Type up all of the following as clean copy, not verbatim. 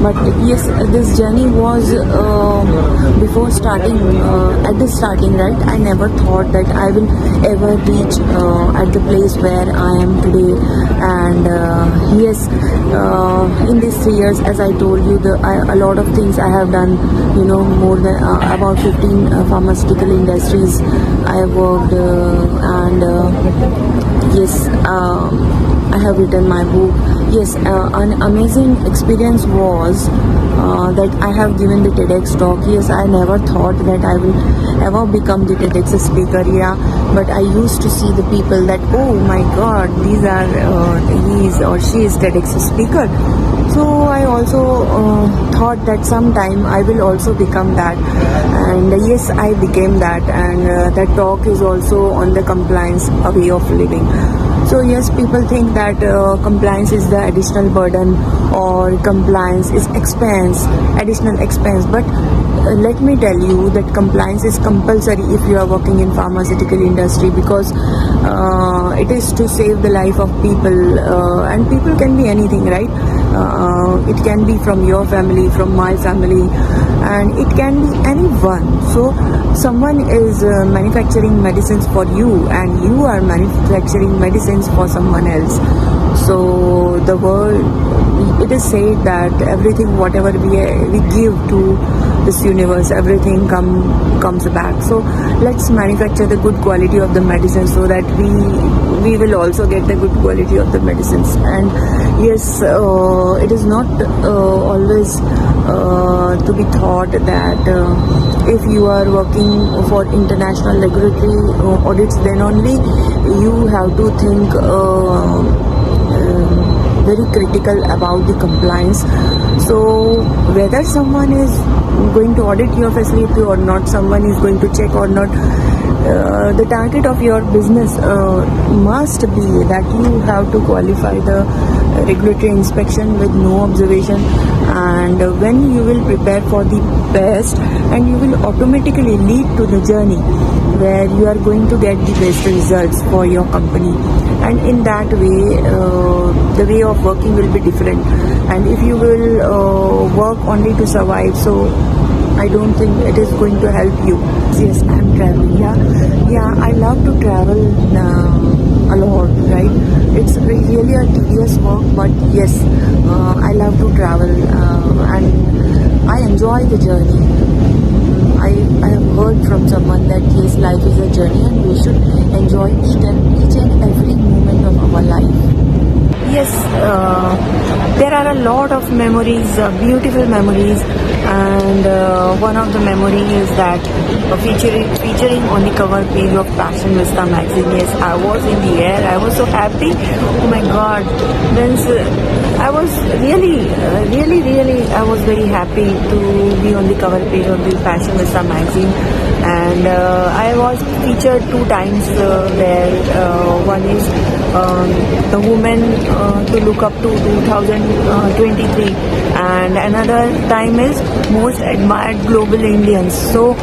But yes, this journey was before starting, at the starting, right? I never thought that I will ever reach at the place where I am today. And yes, in these 3 years, as I told you, a lot of things I have done. More than about 15 pharmaceutical industries I have worked, and yes, I have written my book. Yes, an amazing experience was that I have given the TEDx talk. Yes, I never thought that I will ever become the TEDx speaker. Yeah, but I used to see the people that, oh my God, these are he is or she is TEDx speaker. So I also thought that sometime I will also become that, and yes, I became that. And that talk is also on the compliance, a way of living. So yes, people think that compliance is the additional burden, or compliance is additional expense. But let me tell you that compliance is compulsory if you are working in pharmaceutical industry, because it is to save the life of people, and people can be anything, right? It can be from your family, from my family, and it can be anyone. So someone is manufacturing medicines for you, and you are manufacturing medicines for someone else. So the world, it is said that everything, whatever we give to this universe, everything comes back. So let's manufacture the good quality of the medicine, so that we will also get the good quality of the medicines. And yes, it is not always to be thought that if you are working for international regulatory audits, then only you have to think very critical about the compliance. So whether someone is going to audit your facility or not, someone is going to check or not, the target of your business must be that you have to qualify the regulatory inspection with no observation. And when you will prepare for the best, and you will automatically lead to the journey where you are going to get the best results for your company. And in that way, the way of working will be different. And if you will work only to survive, so I don't think it is going to help you. Yes, I am traveling. Yeah, I love to travel a lot, right? It's really a tedious work, but yes, I love to travel, and I enjoy the journey. I have heard from someone that yes, life is a journey, and we should enjoy each and every moment of our life. Yes, there are a lot of memories, beautiful memories, and one of the memories is that featuring on the cover page of Passion Vista magazine. Yes, I was in the air. I was so happy. Oh my God! Then I was really, I was very happy to be on the cover page of the Passion Vista magazine. And I was featured 2 times there. One is the woman to look up to 2023, and another time is most admired global Indians. So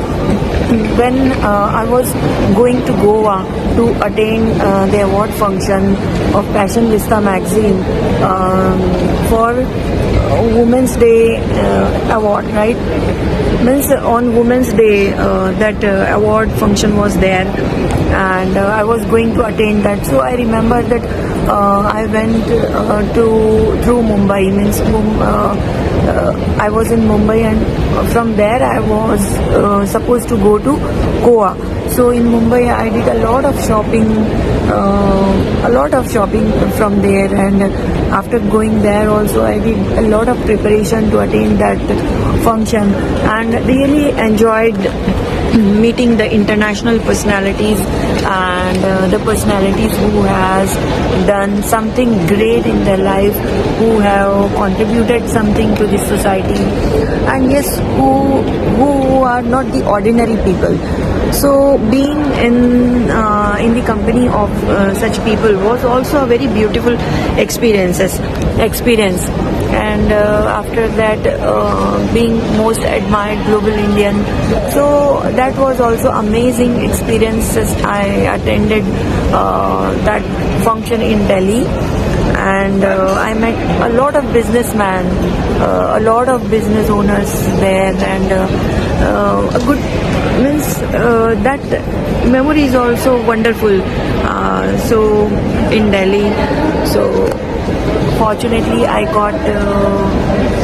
when I was going to Goa to attend the award function of Passion Vista magazine for Women's Day award, right? Means on Women's Day that award function was there, and I was going to attend that. So I remember that I went through Mumbai. Means I was in Mumbai, and from there I was supposed to go to Goa. So in Mumbai I did a lot of shopping from there, and after going there also I did a lot of preparation to attend that function, and really enjoyed meeting the international personalities, and the personalities who has done something great in their life, who have contributed something to this society, and yes, who are not the ordinary people. So being in the company of such people was also a very beautiful experience. And after that, being most admired global Indian, so that was also amazing experiences. I attended that function in Delhi, and I met a lot of businessmen, a lot of business owners there, and a good means that memory is also wonderful. So in Delhi, so fortunately I got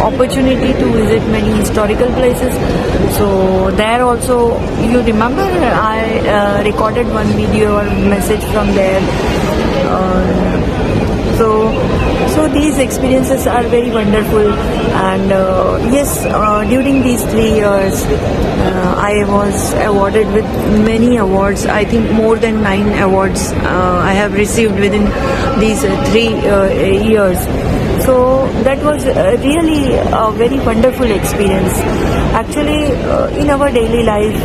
opportunity to visit many historical places. So there also, you remember I recorded one video or message from there. So these experiences are very wonderful, and yes, during these 3 years I was awarded with many awards. I think more than 9 awards I have received within these 3 years. So that was really a very wonderful experience. Actually, in our daily life,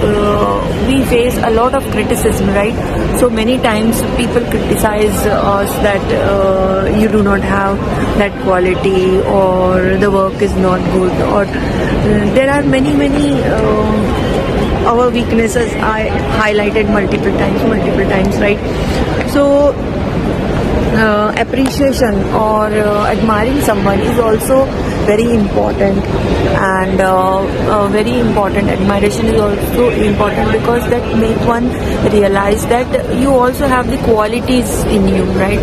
we face a lot of criticism, right? So many times people criticize us that you do not have that quality, or the work is not good, or there are many our weaknesses I highlighted multiple times, right? So appreciation or admiring someone is also very important, and very important. Admiration is also important because that make one realize that you also have the qualities in you, right?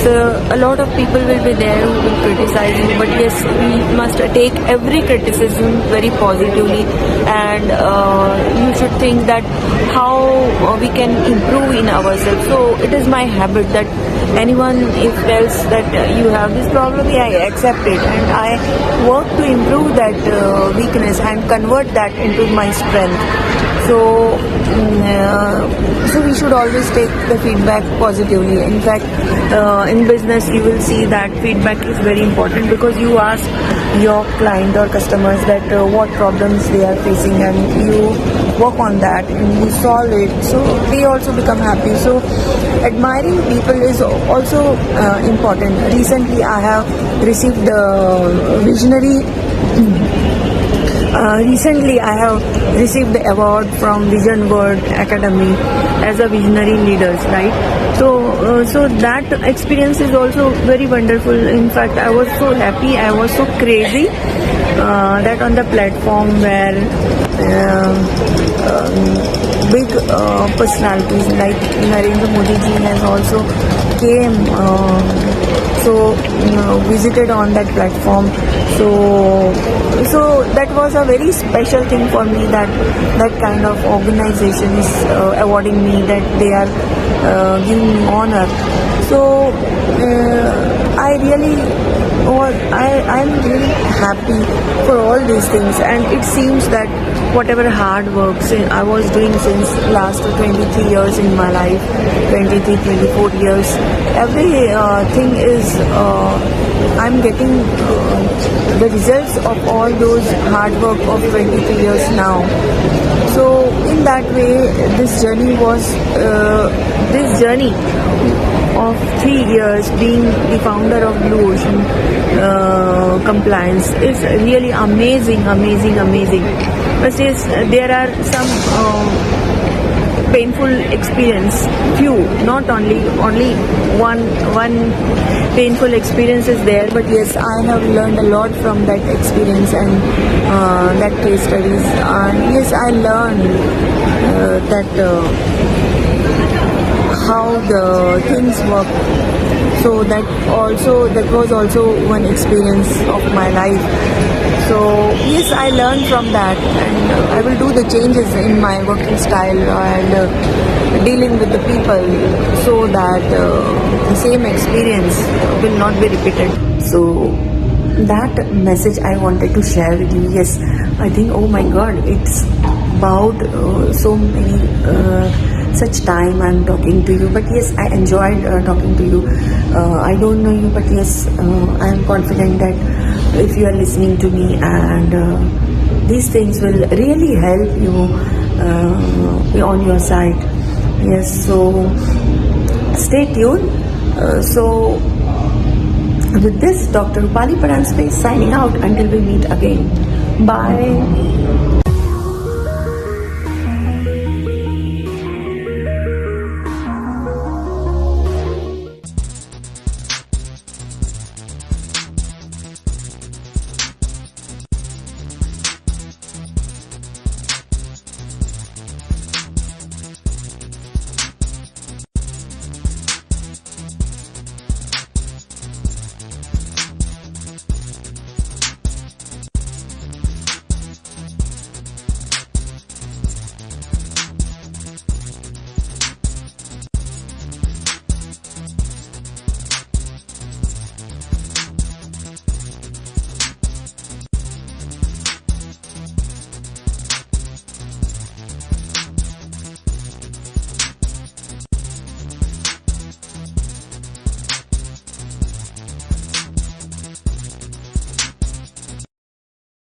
So a lot of people will be there who will criticize you, but yes, we must take every criticism very positively, and you should think that how we can improve in ourselves. So it is my habit that anyone if tells that you have this problem, I accept it and I work to improve that weakness and convert that into my strength. So we should always take the feedback positively. In fact, in business you will see that feedback is very important, because you ask your client or customers that what problems they are facing, and you work on that and you solve it, so they also become happy. So admiring people is also important. Recently I have received the the award from Vision World Academy as a visionary leaders, right? So that experience is also very wonderful. In fact, I was so happy, I was so crazy that on the platform where big personalities like Narendra Modi ji has also came, visited on that platform. So that was a very special thing for me, that kind of organization is awarding me, that they are giving me honor. So I am really happy for all these things, and it seems that whatever hard work I was doing since last 23 years in my life, 24 years, every thing is I'm getting the results of all those hard work of 23 years now. So in that way, this journey of 3 years being the founder of Blue Ocean Compliance is really amazing. But yes, there are some painful experience, few, not only one painful experience is there, but yes, I have learned a lot from that experience and that case studies. And yes, I learned how the things work. So that was also one experience of my life. So yes, I learned from that, and I will do the changes in my working style and dealing with the people, so that the same experience will not be repeated. So that message I wanted to share with you. Yes, I think, oh my God, it's about so many such time I'm talking to you, but yes, I enjoyed talking to you. I don't know you, but yes, I am confident that if you are listening to me, and these things will really help you on your side. Yes, so stay tuned. So with this, Dr. Rupali Paranspe signing out until we meet again. Bye.